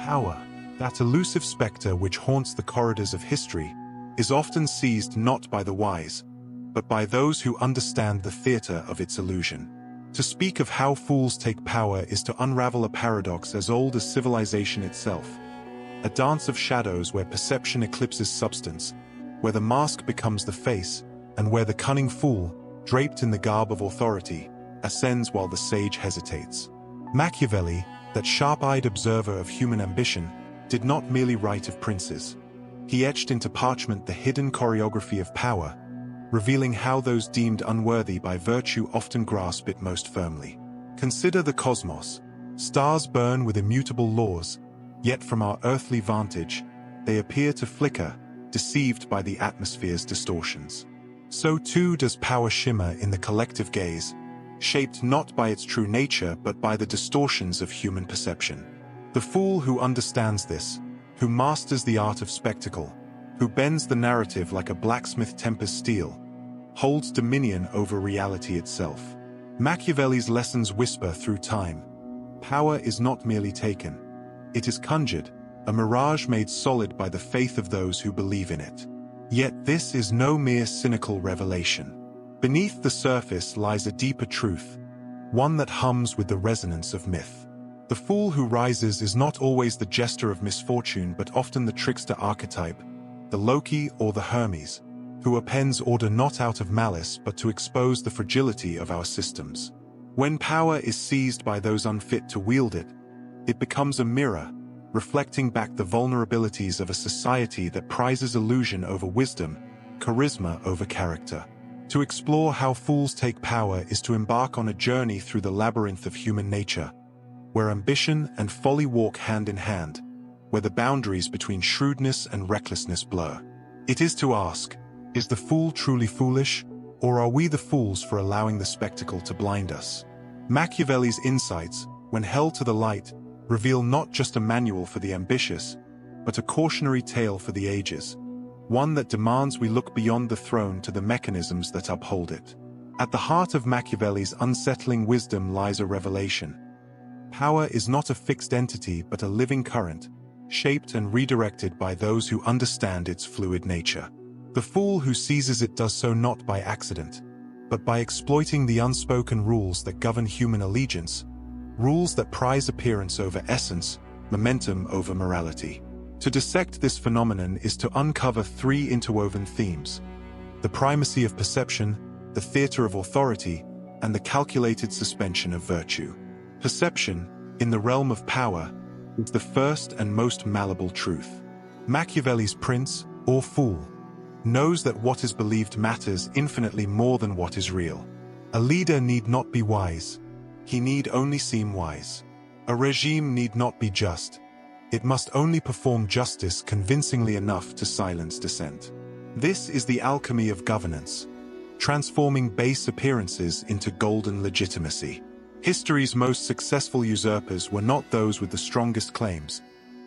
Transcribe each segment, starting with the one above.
Power, that elusive spectre which haunts the corridors of history, is often seized not by the wise, but by those who understand the theater of its illusion. To speak of how fools take power is to unravel a paradox as old as civilization itself. A dance of shadows where perception eclipses substance, where the mask becomes the face, and where the cunning fool, draped in the garb of authority, ascends while the sage hesitates. Machiavelli, that sharp-eyed observer of human ambition, did not merely write of princes. He etched into parchment the hidden choreography of power, revealing how those deemed unworthy by virtue often grasp it most firmly. Consider the cosmos. Stars burn with immutable laws, yet from our earthly vantage, they appear to flicker, deceived by the atmosphere's distortions. So too does power shimmer in the collective gaze, shaped not by its true nature but by the distortions of human perception. The fool who understands this, who masters the art of spectacle, who bends the narrative like a blacksmith tempers steel, holds dominion over reality itself. Machiavelli's lessons whisper through time. Power is not merely taken. It is conjured, a mirage made solid by the faith of those who believe in it. Yet this is no mere cynical revelation. Beneath the surface lies a deeper truth, one that hums with the resonance of myth. The fool who rises is not always the jester of misfortune but often the trickster archetype, the Loki or the Hermes, who appends order not out of malice but to expose the fragility of our systems. When power is seized by those unfit to wield it, it becomes a mirror, reflecting back the vulnerabilities of a society that prizes illusion over wisdom, charisma over character. To explore how fools take power is to embark on a journey through the labyrinth of human nature, where ambition and folly walk hand in hand, where the boundaries between shrewdness and recklessness blur. It is to ask, is the fool truly foolish, or are we the fools for allowing the spectacle to blind us? Machiavelli's insights, when held to the light, reveal not just a manual for the ambitious, but a cautionary tale for the ages, one that demands we look beyond the throne to the mechanisms that uphold it. At the heart of Machiavelli's unsettling wisdom lies a revelation. Power is not a fixed entity but a living current, shaped and redirected by those who understand its fluid nature. The fool who seizes it does so not by accident, but by exploiting the unspoken rules that govern human allegiance, rules that prize appearance over essence, momentum over morality. To dissect this phenomenon is to uncover three interwoven themes: the primacy of perception, the theater of authority, and the calculated suspension of virtue. Perception, in the realm of power, is the first and most malleable truth. Machiavelli's prince, or fool, knows that what is believed matters infinitely more than what is real. A leader need not be wise. He need only seem wise. A regime need not be just. It must only perform justice convincingly enough to silence dissent. This is the alchemy of governance, transforming base appearances into golden legitimacy. History's most successful usurpers were not those with the strongest claims,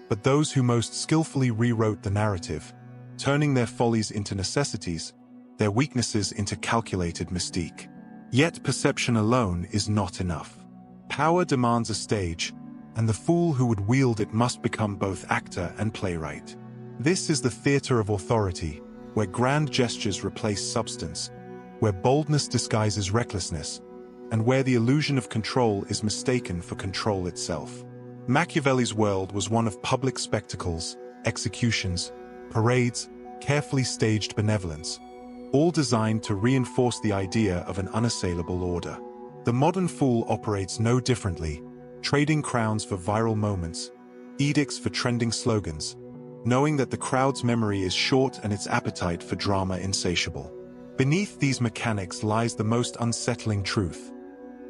but those who most skillfully rewrote the narrative, turning their follies into necessities, their weaknesses into calculated mystique. Yet perception alone is not enough. Power demands a stage, and the fool who would wield it must become both actor and playwright. This is the theater of authority, where grand gestures replace substance, where boldness disguises recklessness, and where the illusion of control is mistaken for control itself. Machiavelli's world was one of public spectacles, executions, parades, carefully staged benevolence, all designed to reinforce the idea of an unassailable order. The modern fool operates no differently, trading crowns for viral moments, edicts for trending slogans, knowing that the crowd's memory is short and its appetite for drama insatiable. Beneath these mechanics lies the most unsettling truth.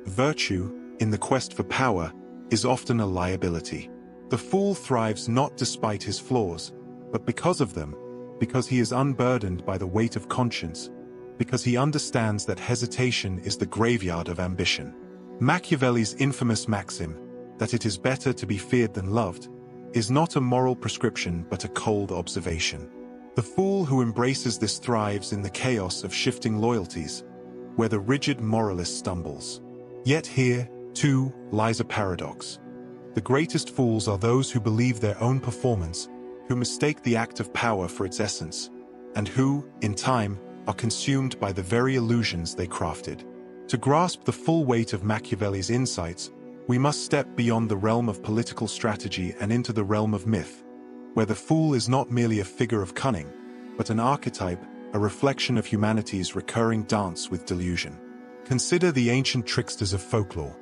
Virtue, in the quest for power, is often a liability. The fool thrives not despite his flaws, but because of them, because he is unburdened by the weight of conscience, because he understands that hesitation is the graveyard of ambition. Machiavelli's infamous maxim, that it is better to be feared than loved, is not a moral prescription but a cold observation. The fool who embraces this thrives in the chaos of shifting loyalties, where the rigid moralist stumbles. Yet here, too, lies a paradox. The greatest fools are those who believe their own performance, who mistake the act of power for its essence, and who, in time, are consumed by the very illusions they crafted. To grasp the full weight of Machiavelli's insights, we must step beyond the realm of political strategy and into the realm of myth, where the fool is not merely a figure of cunning, but an archetype, a reflection of humanity's recurring dance with delusion. Consider the ancient tricksters of folklore.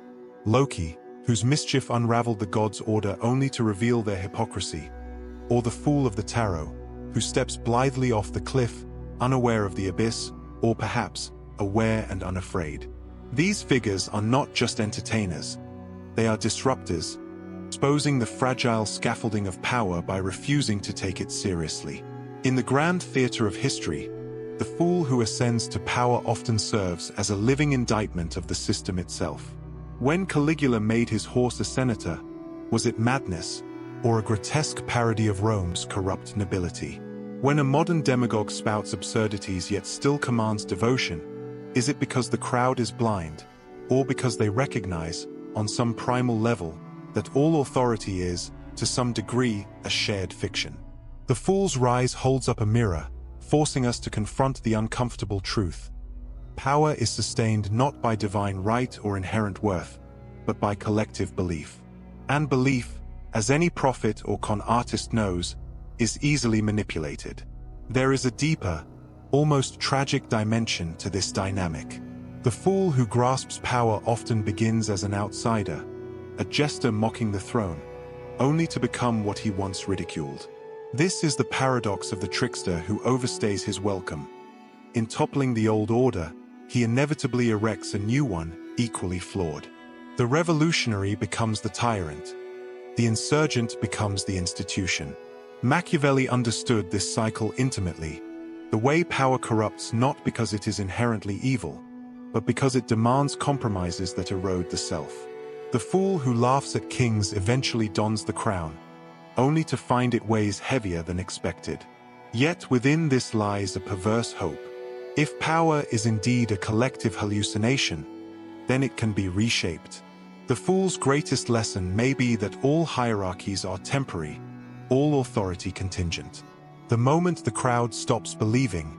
Loki, whose mischief unraveled the gods' order only to reveal their hypocrisy, or the fool of the tarot, who steps blithely off the cliff, unaware of the abyss, or perhaps, aware and unafraid. These figures are not just entertainers. They are disruptors, exposing the fragile scaffolding of power by refusing to take it seriously. In the grand theater of history, the fool who ascends to power often serves as a living indictment of the system itself. When Caligula made his horse a senator, was it madness, or a grotesque parody of Rome's corrupt nobility? When a modern demagogue spouts absurdities yet still commands devotion, is it because the crowd is blind, or because they recognize, on some primal level, that all authority is, to some degree, a shared fiction? The Fool's Rise holds up a mirror, forcing us to confront the uncomfortable truth. Power is sustained not by divine right or inherent worth, but by collective belief. And belief, as any prophet or con artist knows, is easily manipulated. There is a deeper, almost tragic dimension to this dynamic. The fool who grasps power often begins as an outsider, a jester mocking the throne, only to become what he once ridiculed. This is the paradox of the trickster who overstays his welcome. In toppling the old order, he inevitably erects a new one, equally flawed. The revolutionary becomes the tyrant. The insurgent becomes the institution. Machiavelli understood this cycle intimately. The way power corrupts not because it is inherently evil, but because it demands compromises that erode the self. The fool who laughs at kings eventually dons the crown, only to find it weighs heavier than expected. Yet within this lies a perverse hope. If power is indeed a collective hallucination, then it can be reshaped. The fool's greatest lesson may be that all hierarchies are temporary, all authority contingent. The moment the crowd stops believing,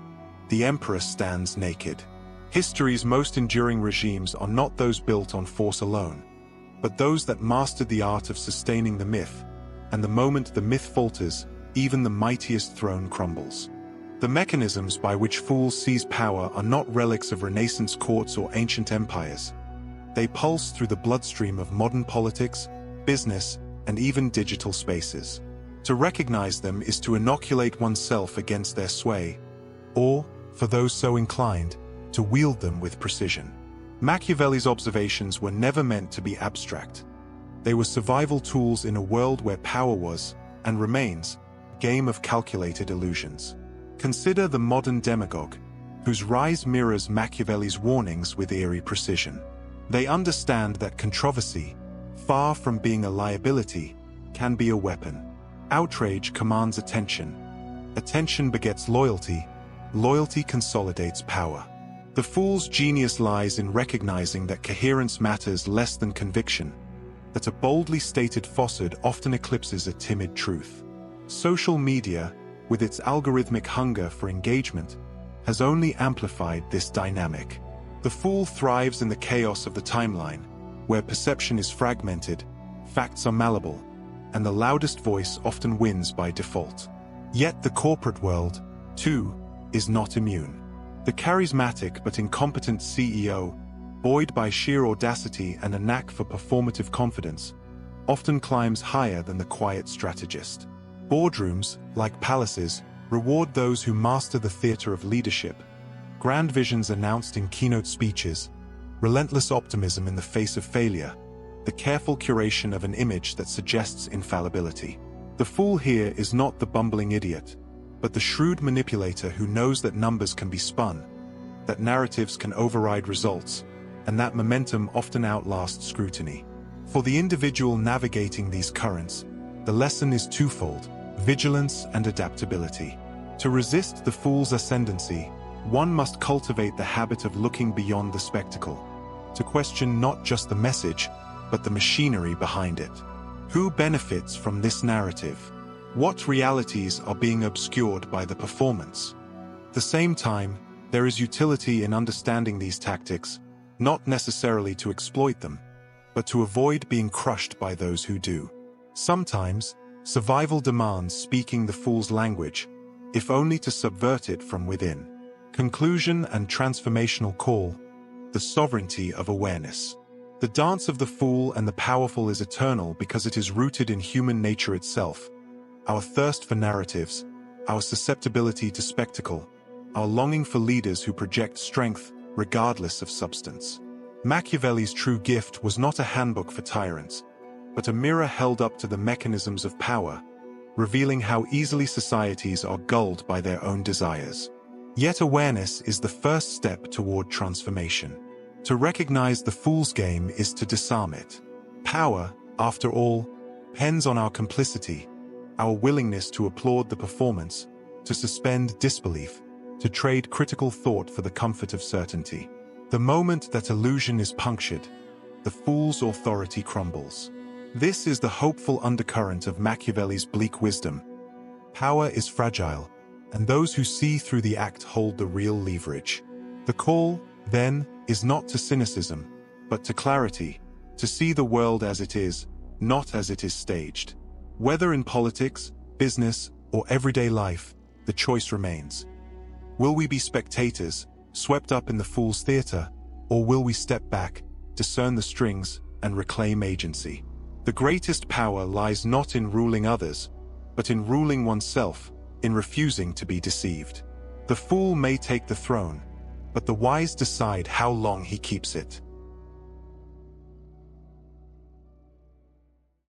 the emperor stands naked. History's most enduring regimes are not those built on force alone, but those that mastered the art of sustaining the myth, and the moment the myth falters, even the mightiest throne crumbles. The mechanisms by which fools seize power are not relics of Renaissance courts or ancient empires. They pulse through the bloodstream of modern politics, business, and even digital spaces. To recognize them is to inoculate oneself against their sway, or, for those so inclined, to wield them with precision. Machiavelli's observations were never meant to be abstract. They were survival tools in a world where power was, and remains, a game of calculated illusions. Consider the modern demagogue, whose rise mirrors Machiavelli's warnings with eerie precision. They understand that controversy, far from being a liability, can be a weapon. Outrage commands attention. Attention begets loyalty. Loyalty consolidates power. The fool's genius lies in recognizing that coherence matters less than conviction, that a boldly stated falsehood often eclipses a timid truth. Social media, with its algorithmic hunger for engagement, has only amplified this dynamic. The fool thrives in the chaos of the timeline, where perception is fragmented, facts are malleable, and the loudest voice often wins by default. Yet the corporate world, too, is not immune. The charismatic but incompetent CEO, buoyed by sheer audacity and a knack for performative confidence, often climbs higher than the quiet strategist. Boardrooms, like palaces, reward those who master the theater of leadership. Grand visions announced in keynote speeches, relentless optimism in the face of failure, the careful curation of an image that suggests infallibility. The fool here is not the bumbling idiot, but the shrewd manipulator who knows that numbers can be spun, that narratives can override results, and that momentum often outlasts scrutiny. For the individual navigating these currents, the lesson is twofold: vigilance and adaptability. To resist the fool's ascendancy, one must cultivate the habit of looking beyond the spectacle, to question not just the message, but the machinery behind it. Who benefits from this narrative? What realities are being obscured by the performance? At the same time, there is utility in understanding these tactics, not necessarily to exploit them, but to avoid being crushed by those who do. Sometimes, survival demands speaking the fool's language, if only to subvert it from within. Conclusion and transformational call: the sovereignty of awareness. The dance of the fool and the powerful is eternal because it is rooted in human nature itself. Our thirst for narratives, our susceptibility to spectacle, our longing for leaders who project strength regardless of substance. Machiavelli's true gift was not a handbook for tyrants, but a mirror held up to the mechanisms of power, revealing how easily societies are gulled by their own desires. Yet awareness is the first step toward transformation. To recognize the fool's game is to disarm it. Power, after all, depends on our complicity, our willingness to applaud the performance, to suspend disbelief, to trade critical thought for the comfort of certainty. The moment that illusion is punctured, the fool's authority crumbles. This is the hopeful undercurrent of Machiavelli's bleak wisdom. Power is fragile, and those who see through the act hold the real leverage. The call, then, is not to cynicism, but to clarity, to see the world as it is, not as it is staged. Whether in politics, business, or everyday life, the choice remains. Will we be spectators, swept up in the fool's theater, or will we step back, discern the strings, and reclaim agency? The greatest power lies not in ruling others, but in ruling oneself, in refusing to be deceived. The fool may take the throne, but the wise decide how long he keeps it.